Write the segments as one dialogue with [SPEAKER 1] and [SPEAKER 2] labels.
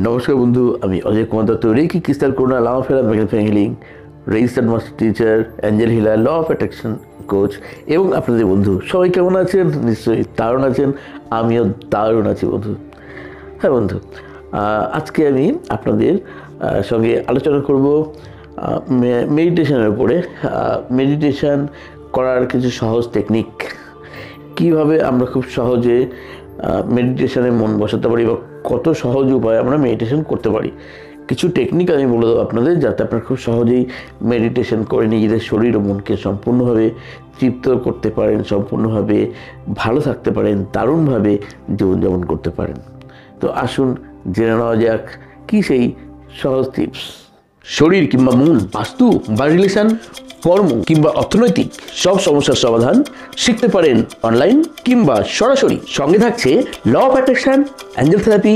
[SPEAKER 1] নমস্কার বন্ধু, আমি Ajay Kumar Dutta, reiki crystal Karuna law of healing, registered master teacher, angel healer, law of attraction coach এবং আপনাদের বন্ধু সবাই কেমন আছেন? নিশ্চয়ই দারুণ আছেন। আমিও দারুণ আছি বন্ধু। হ্যাঁ বন্ধু, আজকে আমি আপনাদের সঙ্গে আলোচনা করব মেডিটেশনের উপরে। মেডিটেশন করার কিছু সহজ টেকনিক, কিভাবে আমরা খুব সহজে মেডিটেশনে মন বসাতে পারি বা কত সহজ উপায়ে আমরা মেডিটেশন করতে পারি। কিছু টেকনিক আমি বলে দেবো আপনাদের, যাতে আপনারা খুব সহজেই মেডিটেশন করে নিজেদের শরীর ও মনকে সম্পূর্ণভাবে তৃপ্ত করতে পারেন, সম্পূর্ণভাবে ভালো থাকতে পারেন, দারুণভাবে জীবনযাপন করতে পারেন। তো আসুন জেনে নেওয়া যাক কি সেই সহজ টিপস। শরীর কিংবা মন, বাস্তু বা রিলেশন, কর্ম কিংবা অর্থনৈতিক সব সমস্যার সমাধান শিখতে পারেন অনলাইন কিংবা সরাসরি। সঙ্গে থাকছে law of attraction, angel therapy,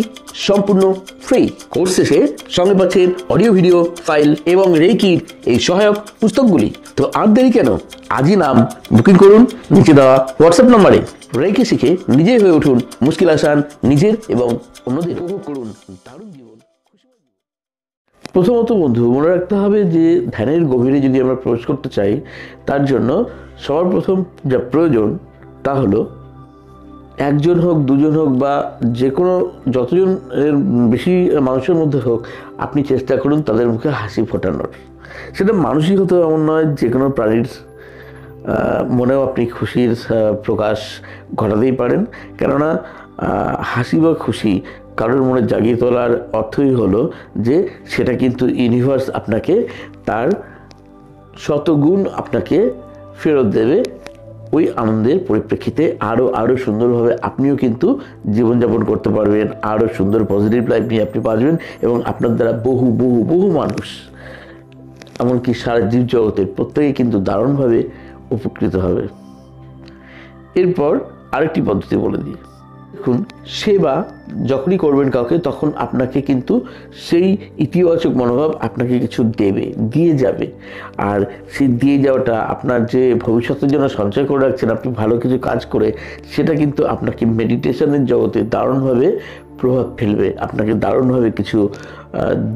[SPEAKER 1] সম্পূর্ণ ফ্রি। কোর্স শেষে সঙ্গে পাচ্ছেন অডিও ভিডিও ফাইল এবং রেকির এই সহায়ক পুস্তকগুলি। তো আর দেরি কেন, আজই নাম বুকিং করুন নিচে দেওয়া হোয়াটসঅ্যাপ নম্বরে। রেকি শিখে নিজেই হয়ে উঠুন মুশকিল আসান, নিজের এবং অন্যদের উপভোগ করুন দারুণ জীবন। প্রথমত বন্ধু, মনে রাখতে হবে যে ধ্যানের গভীরে যদি আমরা প্রবেশ করতে চাই, তার জন্য সবার প্রথম যা প্রয়োজন তা হলো একজন হোক, দুজন হোক বা যে কোনো যতজন বেশি মানুষের মধ্যে হোক, আপনি চেষ্টা করুন তাদের মুখে হাসি ফোটানোর। সেটা মানুষই হতে এমন নয়, যে কোনো প্রাণীর মনেও আপনি খুশির প্রকাশ ঘটাতেই পারেন। কেননা হাসি বা খুশি কারোর মনে জাগিয়ে তোলার অর্থই হলো যে সেটা কিন্তু ইউনিভার্স আপনাকে তার শতগুণ আপনাকে ফেরত দেবে। ওই আনন্দের পরিপ্রেক্ষিতে আরও সুন্দরভাবে আপনিও কিন্তু জীবনযাপন করতে পারবেন, আরও সুন্দর পজিটিভ লাইফ নিয়ে আপনি বাঁচবেন এবং আপনার দ্বারা বহু বহু বহু মানুষ, এমনকি সারা জীব জগতের প্রত্যেকে কিন্তু দারুণভাবে উপকৃত হবে। এরপর আরেকটি পদ্ধতি বলে দিই। দেখুন, সেবা যখনই করবেন কাউকে, তখন আপনাকে কিন্তু সেই ইতিবাচক মনোভাব আপনাকে কিছু দিয়ে যাবে। আর সেই দিয়ে যাওয়াটা আপনার যে ভবিষ্যতের জন্য সঞ্চয় করে রাখছেন আপনি ভালো কিছু কাজ করে, সেটা কিন্তু আপনাকে মেডিটেশনের জগতে দারুণভাবে প্রভাব ফেলবে। আপনাকে দারুণভাবে কিছু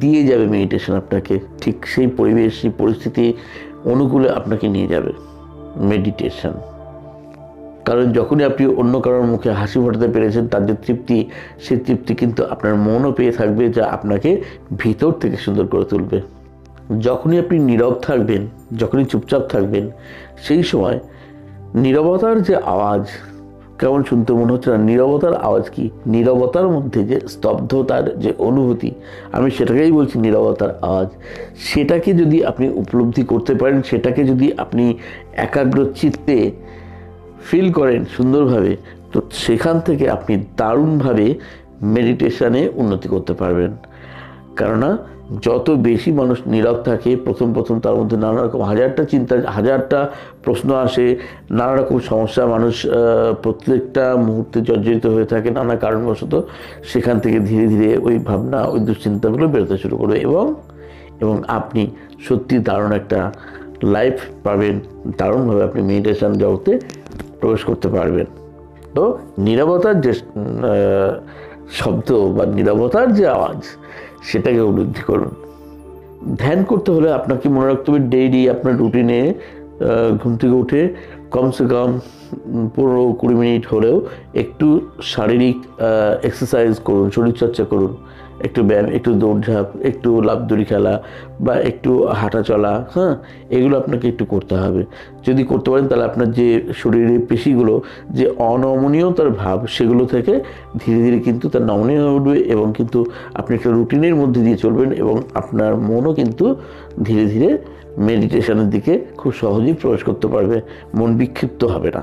[SPEAKER 1] দিয়ে যাবে মেডিটেশন, আপনাকে ঠিক সেই পরিবেশ, সেই পরিস্থিতি অনুকূলে আপনাকে নিয়ে যাবে মেডিটেশন। কারণ যখনই আপনি অন্য কারোর মুখে হাসি ফোটাতে পেরেছেন, তার যে তৃপ্তি, সেই তৃপ্তি কিন্তু আপনার মনও পেয়ে থাকবে, যা আপনাকে ভিতর থেকে সুন্দর করে তুলবে। যখনই আপনি নীরব থাকবেন, যখনই চুপচাপ থাকবেন, সেই সময় নীরবতার যে আওয়াজ, কেমন শুনতে মনে হচ্ছে না? নীরবতার আওয়াজ কি? নীরবতার মধ্যে যে স্তব্ধতার যে অনুভূতি, আমি সেটাকেই বলছি নীরবতার আওয়াজ। সেটাকে যদি আপনি উপলব্ধি করতে পারেন, সেটাকে যদি আপনি একাগ্র চিত্তে ফিল করেন সুন্দরভাবে, তো সেখান থেকে আপনি দারুণভাবে মেডিটেশনে উন্নতি করতে পারবেন। কেননা যত বেশি মানুষ নীরব থাকে, প্রথম তার মধ্যে নানা রকম হাজারটা চিন্তা, হাজারটা প্রশ্ন আসে, নানা রকম সমস্যা মানুষ প্রত্যেকটা মুহূর্তে জর্জরিত হয়ে থাকে নানা কারণবশত। সেখান থেকে ধীরে ধীরে ওই ভাবনা, ওই দুশ্চিন্তাগুলো বেরোতে শুরু করবে এবং আপনি সত্যি দারুণ একটা লাইফ পাবেন। দারুণভাবে আপনি মেডিটেশন জগতে প্রবেশ করতে পারবেন। তো নীরবতার যে শব্দ বা নীরবতার যে আওয়াজ, সেটাকে উপলব্ধি করুন। ধ্যান করতে হলে আপনাকে মনে রাখতে হবে ডেইলি আপনার রুটিনে ঘুম থেকে উঠে কমসে কম 15-20 মিনিট হলেও একটু শারীরিক এক্সারসাইজ করুন, শরীরচর্চা করুন। একটু ব্যায়াম, একটু দৌড়ঝাঁপ, একটু লাফদড়ি খেলা বা একটু হাঁটা চলা, এগুলো আপনাকে একটু করতে হবে। যদি করতে পারেন তাহলে আপনার যে শরীরের পেশিগুলো যে অনমনীয়তার ভাব, সেগুলো থেকে ধীরে ধীরে কিন্তু তার নমনীয় হয়ে উঠবে এবং কিন্তু আপনি একটা রুটিনের মধ্যে দিয়ে চলবেন এবং আপনার মনও কিন্তু ধীরে ধীরে মেডিটেশনের দিকে খুব সহজেই প্রবেশ করতে পারবে, মন বিক্ষিপ্ত হবে না।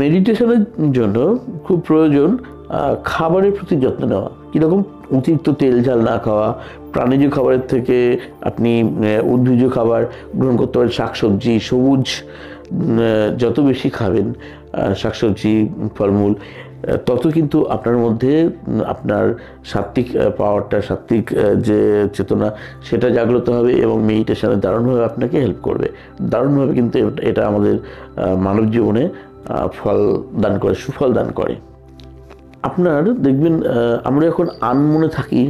[SPEAKER 1] মেডিটেশনের জন্য খুব প্রয়োজন খাবারের প্রতি যত্ন নেওয়া। কীরকম? অতিরিক্ত তেল ঝাল না খাওয়া, প্রাণীজ খাবারের থেকে আপনি উদ্ভিজ্জ খাবার গ্রহণ করতে পারেন। শাকসবজি, সবুজ যত বেশি খাবেন শাকসবজি, ফলমূল, তত কিন্তু আপনার মধ্যে আপনার সাত্ত্বিক পাওয়ারটা, সাত্ত্বিক যে চেতনা, সেটা জাগ্রত হবে এবং মেডিটেশনে দারুণভাবে আপনাকে হেল্প করবে। দারুণভাবে কিন্তু এটা আমাদের মানব জীবনে ফল দান করে, সুফল দান করে। আপনার দেখবেন আমরা যখন আনমনে থাকি,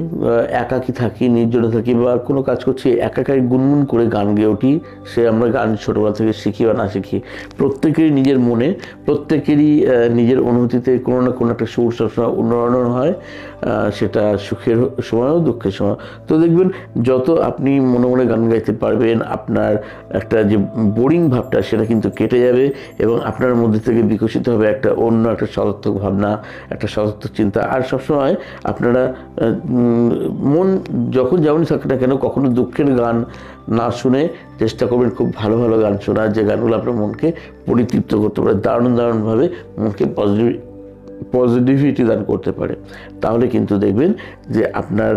[SPEAKER 1] একাকী থাকি, নির্জনে থাকি বা কোনো কাজ করছি, একাকাই গুনগুন করে গান গেয়ে উঠি। সে আমরা গান ছোটোবেলা থেকে শিখি বা না শিখি, প্রত্যেকেরই নিজের মনে, প্রত্যেকেরই নিজের অনুভূতিতে কোনো না কোনো একটা সুর সবসময় উন্নয়ন হয়, সেটা সুখের সময়ও দুঃখের সময়। তো দেখবেন যত আপনি মনে মনে গান গাইতে পারবেন, আপনার একটা যে বোরিং ভাবটা সেটা কিন্তু কেটে যাবে এবং আপনার মধ্যে থেকে বিকশিত হবে একটা অন্য একটা সদার্থক ভাবনা, একটা সদার্থক চিন্তা। আর সবসময় আপনারা মন যখন যেমনই থাকে না কেন, কখনো দুঃখের গান না শুনে চেষ্টা করবেন খুব ভালো ভালো গান শোনার, যে গানগুলো আপনার মনকে পরিতৃপ্ত করতে পারে, দারুণভাবে মনকে পজিটিভিটি দান করতে পারে। তাহলে কিন্তু দেখবেন যে আপনার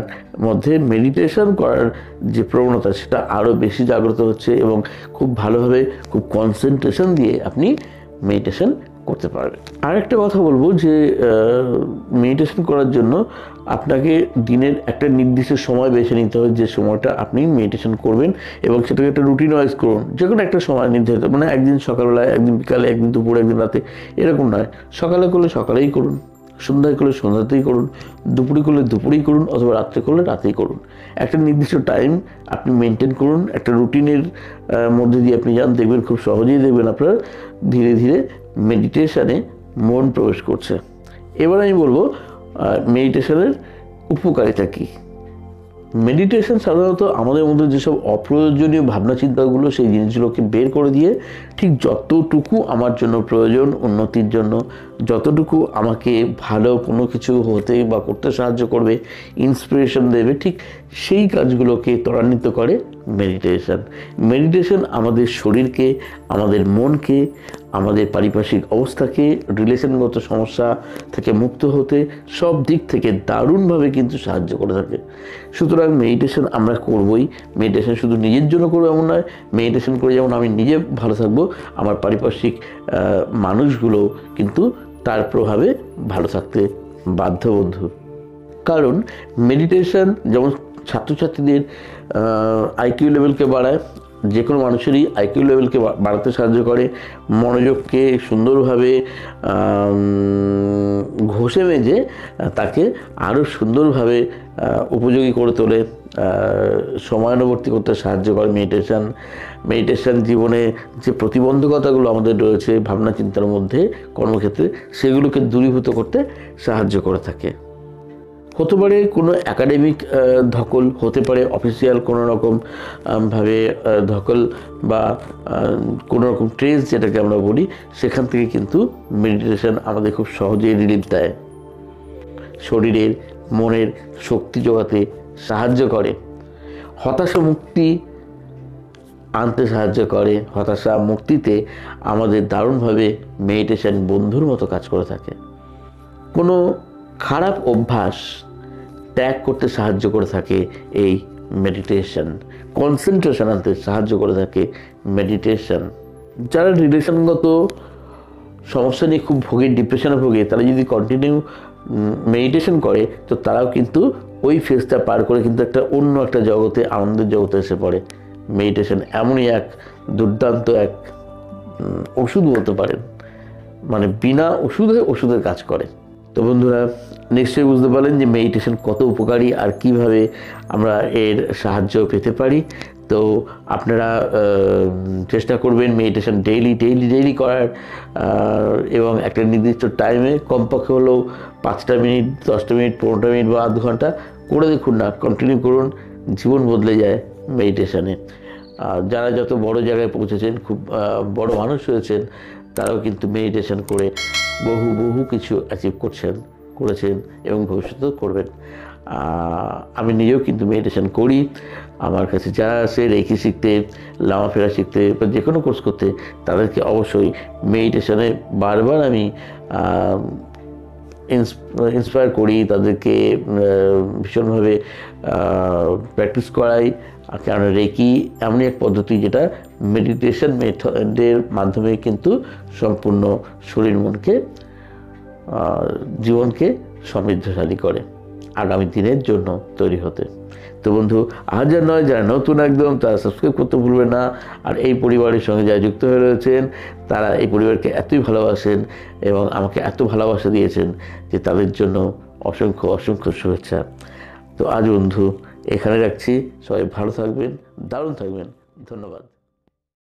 [SPEAKER 1] মধ্যে মেডিটেশন করার যে প্রবণতা সেটা আরও বেশি জাগ্রত হচ্ছে এবং খুব ভালোভাবে, খুব কনসেন্ট্রেশন দিয়ে আপনি মেডিটেশন করতে পারবেন। আর একটা কথা বলবো যে মেডিটেশন করার জন্য আপনাকে দিনের একটা নির্দিষ্ট সময় বেছে নিতে হবে, যে সময়টা আপনি মেডিটেশন করবেন, এবং সেটাকে একটা রুটিনাইজ করুন। যে কোনো একটা সময় নির্ধারিত, মানে একদিন সকালবেলায়, একদিন বিকালে, একদিন দুপুরে, একদিন রাতে, এরকম নয়। সকালে করলে সকালেই করুন, সন্ধ্যায় করলে সন্ধ্যাতেই করুন, দুপুরে করলে দুপুরেই করুন, অথবা রাত্রে করলে রাতেই করুন। একটা নির্দিষ্ট টাইম আপনি মেনটেন করুন, একটা রুটিনের মধ্যে দিয়ে আপনি যান, দেখবেন খুব সহজেই দেখবেন আপনার ধীরে ধীরে মেডিটেশনে মন প্রবেশ করছে। এবার আমি বলবো মেডিটেশনের উপকারিতা কী। মেডিটেশন সাধারণত আমাদের মধ্যে যেসব অপ্রয়োজনীয় ভাবনা চিন্তাগুলো, সেই জিনিসগুলোকে বের করে দিয়ে ঠিক যতটুকু আমার জন্য প্রয়োজন উন্নতির জন্য, যতটুকু আমাকে ভালো কোনো কিছু হতে বা করতে সাহায্য করবে, ইন্সপিরেশন দেবে, ঠিক সেই কাজগুলোকে ত্বরান্বিত করে মেডিটেশন। মেডিটেশন আমাদের শরীরকে, আমাদের মনকে, আমাদের পারিপার্শ্বিক অবস্থাকে, রিলেশনগত সমস্যা থেকে মুক্ত হতে সব দিক থেকে দারুণভাবে কিন্তু সাহায্য করে থাকে। সুতরাং মেডিটেশন আমরা করবই। মেডিটেশন শুধু নিজের জন্য করবো এমন নয়, মেডিটেশন করে যেমন আমি নিজে ভালো থাকবো, আমার পারিপার্শ্বিক মানুষগুলো কিন্তু তার প্রভাবে ভালো থাকতে বাধ্য বন্ধু। কারণ মেডিটেশন যেমন ছাত্রছাত্রীদের আইকিউ লেভেলকে বাড়ায়, যে কোনো মানুষেরই আইকিউ লেভেলকে বাড়াতে সাহায্য করে, মনোযোগকে সুন্দরভাবে ঘষে মেজে তাকে আরও সুন্দরভাবে উপযোগী করে তোলে, সময়ানুবর্তী করতে সাহায্য করে মেডিটেশন। মেডিটেশন জীবনে যে প্রতিবন্ধকতাগুলো আমাদের রয়েছে ভাবনা চিন্তার মধ্যে, কর্মক্ষেত্রে, সেগুলোকে দূরীভূত করতে সাহায্য করে থাকে। হতে পারে কোনো একাডেমিক ধকল, হতে পারে অফিসিয়াল কোনো রকম ভাবে ধকল বা কোনো রকম স্ট্রেস যেটাকে আমরা বলি, সেখান থেকে কিন্তু মেডিটেশন আমাদের খুব সহজেই রিলিফ দেয়, শরীরের মনের শক্তি যোগাতে সাহায্য করে, হতাশা মুক্তি আনতে সাহায্য করে। হতাশা মুক্তিতে আমাদের দারুণভাবে মেডিটেশন বন্ধুর মতো কাজ করে থাকে। কোনো খারাপ অভ্যাস ত্যাগ করতে সাহায্য করে থাকে এই মেডিটেশন। কনসেন্ট্রেশন আনতে সাহায্য করে থাকে মেডিটেশন। যারা রিলেশনগত সমস্যা নিয়ে খুব ভোগে, ডিপ্রেশনে ভোগে, তারা যদি কন্টিনিউ মেডিটেশন করে, তো তারাও কিন্তু ওই ফেজটা পার করে কিন্তু অন্য একটা জগতে, আনন্দের জগতে এসে পড়ে। মেডিটেশন এমনই এক দুর্দান্ত এক ওষুধ বলতে পারেন, মানে বিনা ওষুধে ওষুধের কাজ করে। তো বন্ধুরা, নিশ্চয়ই বুঝতে পারলেন যে মেডিটেশন কত উপকারী আর কিভাবে আমরা এর সাহায্য পেতে পারি। তো আপনারা চেষ্টা করবেন মেডিটেশন ডেইলি করার, এবং একটা নির্দিষ্ট টাইমে, কমপক্ষে হলেও 5টা মিনিট, 10টা মিনিট, 15টা মিনিট বা আধ ঘন্টা করে দেখুন না, কন্টিনিউ করুন। জীবন বদলে যায় মেডিটেশনে। যারা যত বড় জায়গায় পৌঁছেছেন, খুব বড় মানুষ হয়েছেন, তারাও কিন্তু মেডিটেশন করে বহু কিছু অ্যাচিভ করেছেন এবং ভবিষ্যতেও করবেন। আমি নিজেও কিন্তু মেডিটেশন করি। আমার কাছে যারা আসে রেকি শিখতে, লামা ফেরা শিখতে বা যে কোনো কোর্স করতে, তাদেরকে অবশ্যই মেডিটেশনে বারবার আমি ইন্সপায়ার করি, তাদেরকে ভীষণভাবে প্র্যাকটিস করাই। কারণ রেকি এমনই এক পদ্ধতি যেটা মেডিটেশন মেথডের মাধ্যমে কিন্তু সম্পূর্ণ শরীর মনকে, জীবনকে সমৃদ্ধশালী করে আগামী দিনের জন্য তৈরি হতে। তো বন্ধু, আজ আর নয়, যারা নতুন একদম তারা সাবস্ক্রাইব করতে ভুলবেন না। আর এই পরিবারের সঙ্গে যারা যুক্ত হয়ে রয়েছেন তারা এই পরিবারকে এতই ভালোবাসেন এবং আমাকে এত ভালোবাসা দিয়েছেন যে তাদের জন্য অসংখ্য অসংখ্য শুভেচ্ছা। তো আজ বন্ধু এখানে রাখছি। সবাই ভালো থাকবেন, দারুণ থাকবেন। ধন্যবাদ।